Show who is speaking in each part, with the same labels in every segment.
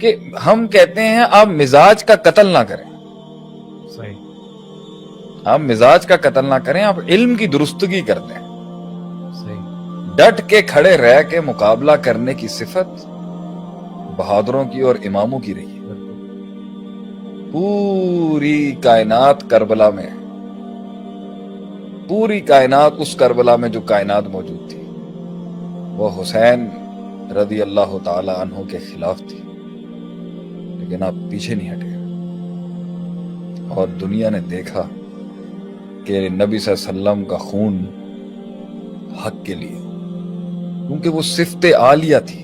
Speaker 1: کہ ہم کہتے ہیں آپ مزاج کا قتل نہ کریں،
Speaker 2: صحیح،
Speaker 1: آپ مزاج کا قتل نہ کریں، آپ علم کی درستگی کر دیں۔
Speaker 2: صحیح،
Speaker 1: ڈٹ کے کھڑے رہ کے مقابلہ کرنے کی صفت بہادروں کی اور اماموں کی رہی ہے۔ پوری کائنات کربلا میں، پوری کائنات اس کربلا میں جو کائنات موجود تھی وہ حسین رضی اللہ تعالی عنہ کے خلاف تھی، لیکن آپ پیچھے نہیں ہٹے اور دنیا نے دیکھا کہ نبی صلی اللہ علیہ وسلم کا خون حق کے لیے، کیونکہ وہ صفت عالیہ تھی۔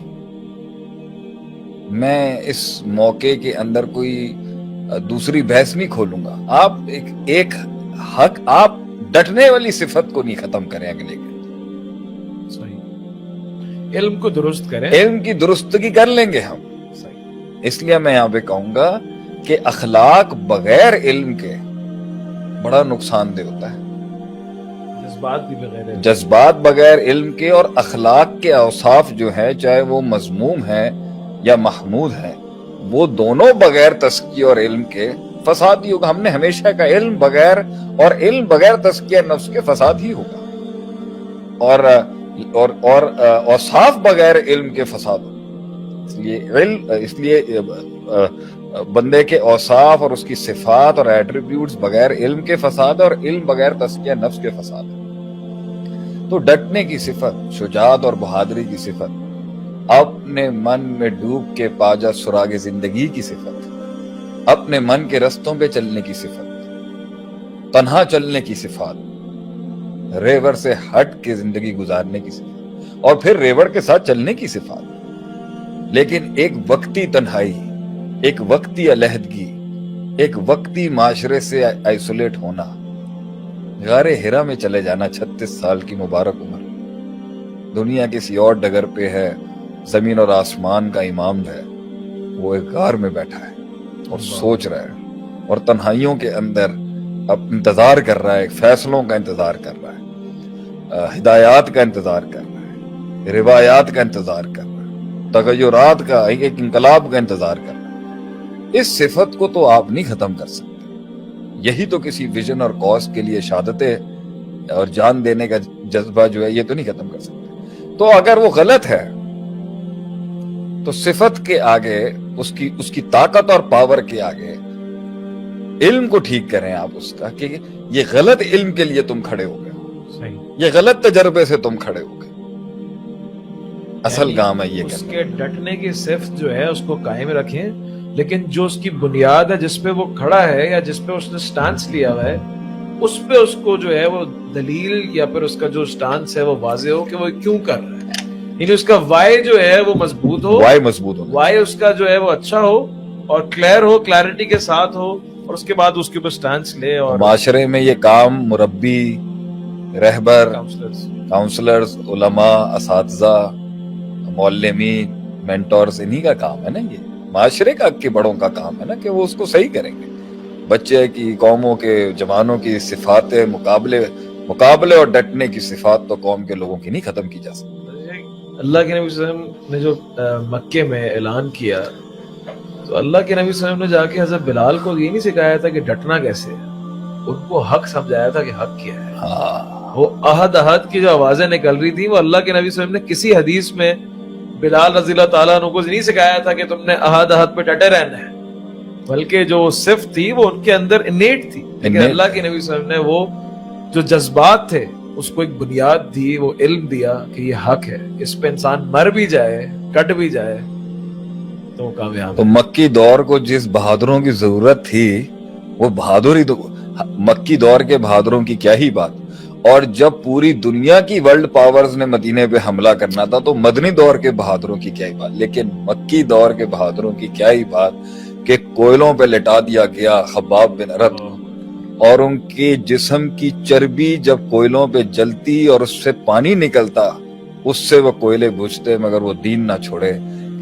Speaker 1: میں اس موقع کے اندر کوئی دوسری بحث نہیں کھولوں گا، آپ ایک حق، آپ ڈٹنے والی صفت کو نہیں ختم کریں اگلے کے،
Speaker 2: صحیح، علم کو درست کریں،
Speaker 1: علم کی درستگی کر لیں گے ہم۔
Speaker 2: صحیح،
Speaker 1: اس لیے میں یہاں پہ کہوں گا کہ اخلاق بغیر علم کے بڑا نقصان دہ ہوتا ہے۔
Speaker 2: جذبات بھی بغیر علم،
Speaker 1: جذبات بغیر علم کے اور اخلاق کے اوصاف جو ہیں، چاہے وہ مذموم ہیں یا محمود ہیں، وہ دونوں بغیر تزکیہ اور علم کے فساد ہی ہوگا۔ ہم نے ہمیشہ کا علم بغیر اور علم بغیر تزکیہ نفس کے فساد ہی ہوگا، اور اوصاف بغیر علم کے فساد ہوگا۔ اس لیے بندے کے اوصاف اور اس کی صفات اور ایٹریبیوٹس بغیر علم کے فساد اور علم بغیر تزکیہ نفس کے فساد ہے۔ تو ڈٹنے کی صفت، شجاعت اور بہادری کی صفت، اپنے من میں ڈوب کے پاجا سراغ زندگی کی صفت، اپنے من کے رستوں پہ چلنے کی صفت، تنہا چلنے کی صفات، ریور سے ہٹ کے زندگی گزارنے کی صفت، اور پھر ریور کے ساتھ چلنے کی صفات، لیکن ایک وقتی تنہائی، ایک وقتی علیحدگی، ایک وقتی معاشرے سے آئسولیٹ ہونا، غار ہرا میں چلے جانا، 36 سال کی مبارک عمر، دنیا کسی اور ڈگر پہ ہے، زمین اور آسمان کا امام ہے، وہ ایک غار میں بیٹھا ہے اور سوچ رہا ہے، اور تنہائیوں کے اندر اب انتظار کر رہا ہے، فیصلوں کا انتظار کر رہا ہے، ہدایات کا انتظار کر رہا ہے، روایات کا انتظار کر رہا ہے، تغیرات کا، ایک انقلاب کا انتظار کر رہا ہے۔ اس صفت کو تو آپ نہیں ختم کر سکتے۔ یہی تو کسی ویژن اور کاز کے لیے شہادتیں اور جان دینے کا جذبہ جو ہے، یہ تو نہیں ختم کر سکتے۔ تو اگر وہ غلط ہے تو صفت کے آگے، اس کی طاقت اور پاور کے آگے علم کو ٹھیک کریں آپ اس کا، کہ یہ غلط علم کے لیے تم کھڑے ہو گئے،
Speaker 2: صحیح،
Speaker 1: یہ غلط تجربے سے تم کھڑے ہو گئے۔ اصل کام ہے یہ
Speaker 2: اس
Speaker 1: کرنا۔
Speaker 2: کے ڈٹنے کی صفت جو ہے اس کو قائم رکھیں، لیکن جو اس کی بنیاد ہے، جس پہ وہ کھڑا ہے یا جس پہ اس نے سٹانس لیا ہوا ہے، اس پہ اس کو جو ہے وہ دلیل یا پھر اس کا جو سٹانس ہے وہ واضح ہو کہ وہ کیوں کر رہا ہے، یعنی اس کا وائی جو ہے وہ مضبوط ہو،
Speaker 1: وائی مضبوط ہو،
Speaker 2: وائی اس کا جو ہے وہ اچھا ہو اور کلیئر ہو، کلیئرٹی کے ساتھ ہو، اور اس کے بعد اس کے اوپر سٹانس لے۔ اور
Speaker 1: معاشرے میں یہ کام مربی، رہبر،
Speaker 2: کاؤنسلرز،
Speaker 1: کاؤنسلرز، علماء، اساتذہ، معلمین، مینٹورز، انہی کا کام ہے نا، یہ معاشرے کے بڑوں کا کام ہے نا کہ وہ اس کو صحیح کریں گے۔ بچے کی، قوموں کے، جوانوں کی صفات، مقابلے اور ڈٹنے کی صفات تو قوم کے لوگوں کی نہیں ختم کی جا سکتی۔
Speaker 2: اللہ کے نبی صلی اللہ علیہ وسلم نے جو مکے میں اعلان کیا، تو اللہ کے نبی صلی اللہ علیہ وسلم نے جا کے حضرت بلال کو یہ نہیں سکھایا تھا کہ ڈٹنا کیسے ہے، ان کو حق سمجھایا تھا کہ حق کیا ہے۔ وہ احد کی جو آوازیں نکل رہی تھی، وہ اللہ کے نبی صلی اللہ علیہ وسلم نے کسی حدیث میں بلال رضی اللہ تعالیٰ عنہ کو نہیں سکھایا تھا کہ تم نے احد پہ ڈٹے رہنا ہے، بلکہ جو صفت تھی وہ ان کے اندر انیٹ تھی، لیکن اللہ کے نبی صلی اللہ علیہ وسلم نے وہ جو جذبات تھے اس کو ایک بنیاد دی، وہ علم دیا کہ یہ حق ہے، اس پہ انسان مر بھی جائے، کٹ بھی جائے تو وہ کامیاب۔
Speaker 1: تو مکی دور کو جس بہادروں کی ضرورت تھی، وہ بہادری تو مکی دور کے بہادروں کی کیا ہی بات، اور جب پوری دنیا کی ورلڈ پاورز نے مدینے پہ حملہ کرنا تھا تو مدنی دور کے بہادروں کی کیا ہی بات، لیکن مکی دور کے بہادروں کی کیا ہی بات کہ کوئلوں پہ لٹا دیا گیا خباب بن ارت، اور ان کے جسم کی چربی جب کوئلوں پہ جلتی اور اس سے پانی نکلتا، اس سے وہ کوئلے بجھتے مگر وہ دین نہ چھوڑے۔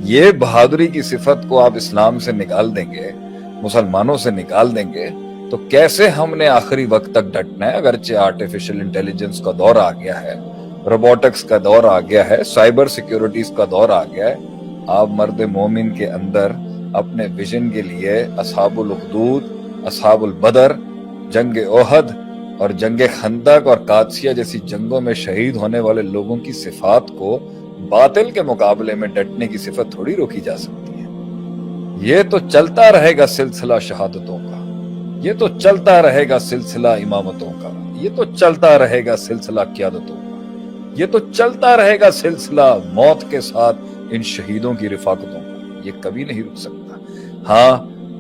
Speaker 1: یہ بہادری کی صفت کو آپ اسلام سے نکال دیں گے، مسلمانوں سے نکال دیں گے، تو کیسے ہم نے آخری وقت تک ڈٹنا ہے؟ اگرچہ آرٹیفیشل انٹیلیجنس کا دور آ گیا ہے، روبوٹکس کا دور آ گیا ہے، سائبر سیکیورٹیز کا دور آ گیا ہے، آپ مرد مومن کے اندر اپنے ویژن کے لیے اصحاب الاخدود، اصحاب البدر، جنگ احد اور جنگ خندق اور قادسیہ جیسی جنگوں میں شہید ہونے والے لوگوں کی صفات کو باطل کے مقابلے میں ڈٹنے کی صفت تھوڑی روکی جا سکتی ہے۔ یہ تو چلتا رہے گا سلسلہ شہادتوں کا، یہ تو چلتا رہے گا سلسلہ امامتوں کا، یہ تو چلتا رہے گا سلسلہ قیادتوں کا، یہ تو چلتا رہے گا سلسلہ موت کے ساتھ ان شہیدوں کی رفاقتوں کا، یہ کبھی نہیں رک سکتا۔ ہاں،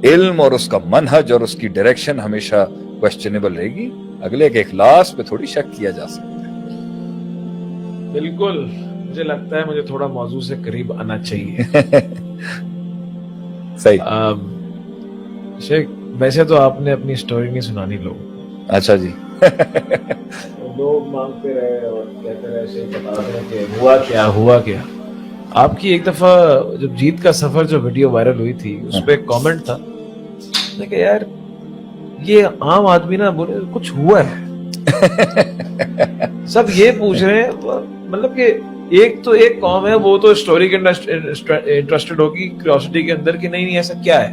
Speaker 1: علم اور اس کا منہج اور اس کی ڈائریکشن ہمیشہ کوسچنیبل رہے گی، اگلے کے اخلاص پہ تھوڑی شک کیا جا سکتا ہے۔
Speaker 2: بالکل، مجھے لگتا ہے مجھے تھوڑا موضوع سے قریب آنا چاہیے۔
Speaker 1: صحیح۔
Speaker 2: شیخ، ویسے تو آپ نے اپنی سٹوری نہیں سنانی لوگ،
Speaker 1: اچھا جی۔
Speaker 2: لوگ مانگتے رہے اور کہتے رہے شیخ بتا رہے کہ ہوا کیا ہوا کیا۔ آپ کی ایک دفعہ جب جیت کا سفر جو ویڈیو وائرل ہوئی تھی اس پہ ایک کامنٹ تھا کہ یار یہ عام آدمی نا بولے کچھ ہوا ہے، سب یہ پوچھ رہے ہیں، مطلب کہ ایک تو ایک قوم ہے وہ تو اسٹوری کے انٹرسٹڈ ہوگی کیوریوسٹی کے اندر کہ نہیں ایسا کیا ہے،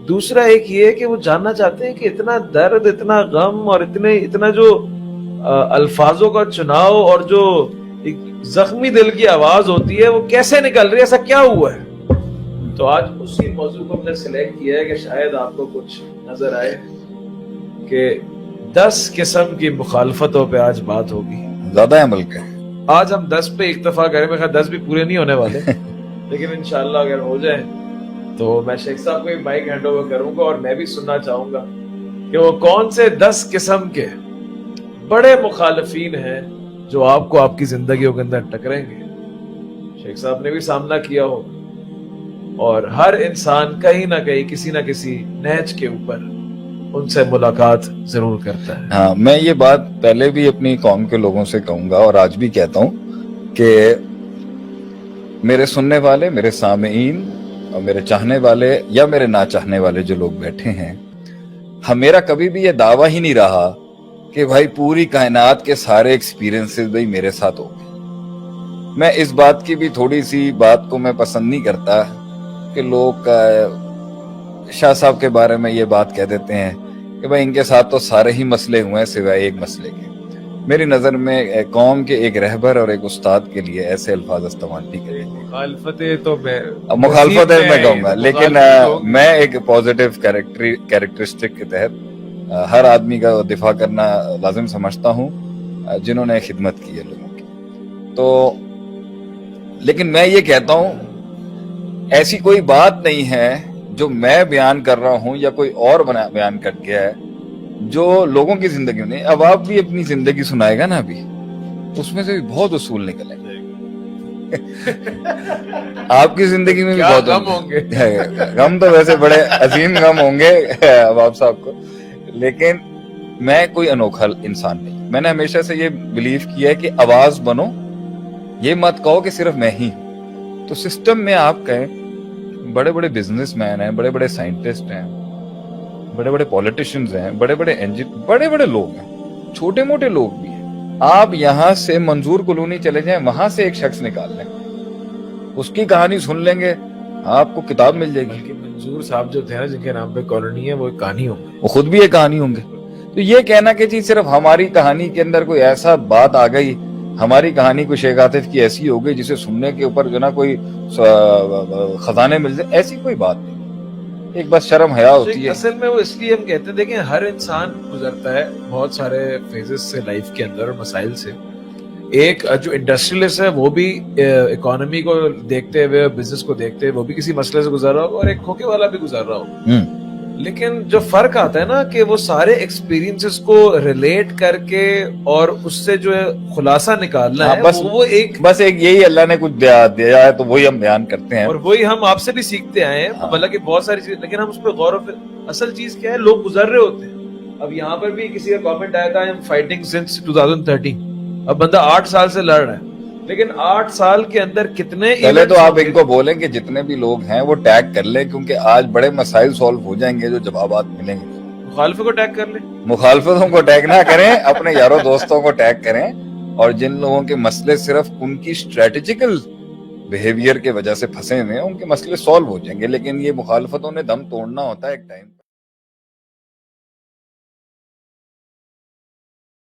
Speaker 2: دوسرا ایک یہ ہے کہ وہ جاننا چاہتے ہیں کہ اتنا درد، اتنا غم اور اتنا جو الفاظوں کا چناؤ اور جو ایک زخمی دل کی آواز ہوتی ہے وہ کیسے نکل رہی ہے، ایسا کیا ہوا ہے۔ تو آج اسی موضوع کو ہم نے سلیکٹ کیا ہے کہ شاید آپ کو کچھ نظر آئے کہ 10 قسم کی مخالفتوں پہ آج بات ہوگی۔
Speaker 1: زیادہ عمل کا
Speaker 2: آج ہم 10 پہ اکتفا کریں، میں خیال 10 بھی پورے نہیں ہونے والے لیکن انشاءاللہ اگر ہو جائیں تو میں شیخ صاحب کو مائک ہینڈ اوور کروں گا اور میں بھی سننا چاہوں گا کہ وہ کون سے 10 قسم کے بڑے مخالفین ہیں جو آپ کو آپ کی زندگیوں کے اندر ٹکریں گے۔ شیخ صاحب نے بھی سامنا کیا ہو، اور ہر انسان کہیں نہ کہیں کسی نہ کسی نہج کے اوپر ان سے ملاقات ضرور کرتا ہے۔
Speaker 1: ہاں، میں یہ بات پہلے بھی اپنی قوم کے لوگوں سے کہوں گا اور آج بھی کہتا ہوں کہ میرے سننے والے، میرے سامعین اور میرے چاہنے والے یا میرے نہ چاہنے والے جو لوگ بیٹھے ہیں، میرا کبھی بھی یہ دعویٰ ہی نہیں رہا کہ بھائی پوری کائنات کے سارے ایکسپیرینسز بھائی میرے ساتھ ہو گئے۔ میں اس بات کی بھی تھوڑی سی بات کو میں پسند نہیں کرتا کہ لوگ شاہ صاحب کے بارے میں یہ بات کہہ دیتے ہیں کہ بھائی ان کے ساتھ تو سارے ہی مسئلے ہوئے ہیں سوائے ایک مسئلے کے۔ میری نظر میں قوم کے ایک رہبر اور ایک استاد کے لیے ایسے الفاظ استعمال نہیں کریں گے۔ مخالفت میں کہوں گا، لیکن میں ایک پازیٹیو کیریکٹرسٹک کے تحت ہر آدمی کا دفاع کرنا لازم سمجھتا ہوں جنہوں نے خدمت کی ہے لوگوں کی۔ تو لیکن میں یہ کہتا ہوں ایسی کوئی بات نہیں ہے جو میں بیان کر رہا ہوں یا کوئی اور بیان کر گیا ہے جو لوگوں کی زندگی میں، اب آپ بھی اپنی زندگی سنائے گا نا، ابھی اس میں سے بھی بہت اصول نکلیں گے۔ آپ کی زندگی میں بھی بہت غم ہوں گے، غم تو ویسے بڑے عظیم غم ہوں گے اب صاحب کو، لیکن میں کوئی انوکھا انسان نہیں۔ میں نے ہمیشہ سے یہ بلیو کیا ہے کہ آواز بنو، یہ مت کہو کہ صرف میں ہی ہوں۔ تو سسٹم میں آپ کہیں بڑے بڑے بزنس مین ہیں، بڑے بڑے سائنٹسٹ ہیں، بڑے بڑے پولیٹیشنز ہیں، بڑے بڑے لوگ ہیں، چھوٹے موٹے لوگ بھی ہیں۔ آپ یہاں سے منظور کلونی چلے جائیں، وہاں سے ایک شخص نکال لیں، اس کی کہانی سن لیں گے، آپ کو کتاب مل جائے گی۔
Speaker 2: منظور صاحب جو تھے نا جن کے نام پہ کالونی ہے، وہ ایک کہانی ہوں گے،
Speaker 1: وہ خود بھی ایک کہانی ہوں گے۔ تو یہ کہنا کہ جی صرف ہماری کہانی کے اندر کوئی ایسا بات آ گئی، ہماری کہانی کوئی شیخ عاطف کی ایسی ہو گئی جسے سننے کے اوپر جو نا کوئی خزانے مل جائے، ایسی کوئی بات نہیں۔ ایک بس شرم حیا ہوتی ہے۔
Speaker 2: اصل میں وہ اس لیے ہم کہتے ہیں، دیکھیں ہر انسان گزرتا ہے بہت سارے فیزز سے لائف کے اندر اور مسائل سے۔ ایک جو انڈسٹریلسٹ ہے وہ بھی اکانومی کو دیکھتے ہوئے، بزنس کو دیکھتے ہوئے وہ بھی کسی مسئلے سے گزر رہا ہوگا، اور ایک کھوکے والا بھی گزر رہا ہوگا۔ لیکن جو فرق آتا ہے نا کہ وہ سارے ایکسپیرینسز کو ریلیٹ کر کے اور اس سے جو ہے خلاصہ نکالنا ہے، وہ
Speaker 1: بس ایک یہی اللہ نے کچھ دیا ہے تو وہی ہم بیان کرتے ہیں،
Speaker 2: اور وہی ہم آپ سے بھی سیکھتے آئے ہیں۔ حالانکہ بہت ساری چیزیں، لیکن ہم اس پہ غور و فکر، اصل چیز کیا ہے، لوگ گزر رہے ہوتے ہیں۔ اب یہاں پر بھی کسی کا کامنٹ آیا تھا، I'm fighting since 2013۔ اب بندہ 8 سال سے لڑ رہا ہے، لیکن 8 سال کے اندر کتنے،
Speaker 1: پہلے تو آپ ان کو بولیں کہ جتنے بھی لوگ ہیں وہ ٹیگ کر لیں، کیونکہ آج بڑے مسائل سولو ہو جائیں گے جو جوابات ملیں گے۔
Speaker 2: مخالفوں کو ٹیگ کر لیں،
Speaker 1: مخالفتوں کو ٹیگ نہ کریں، اپنے یاروں دوستوں کو ٹیگ کریں، اور جن لوگوں کے مسئلے صرف ان کی اسٹریٹجیکل بیہیویئر کے وجہ سے پھنسے ہوئے ہیں ان کے مسئلے سالو ہو جائیں گے، لیکن یہ مخالفتوں نے دم توڑنا ہوتا ہے ایک ٹائم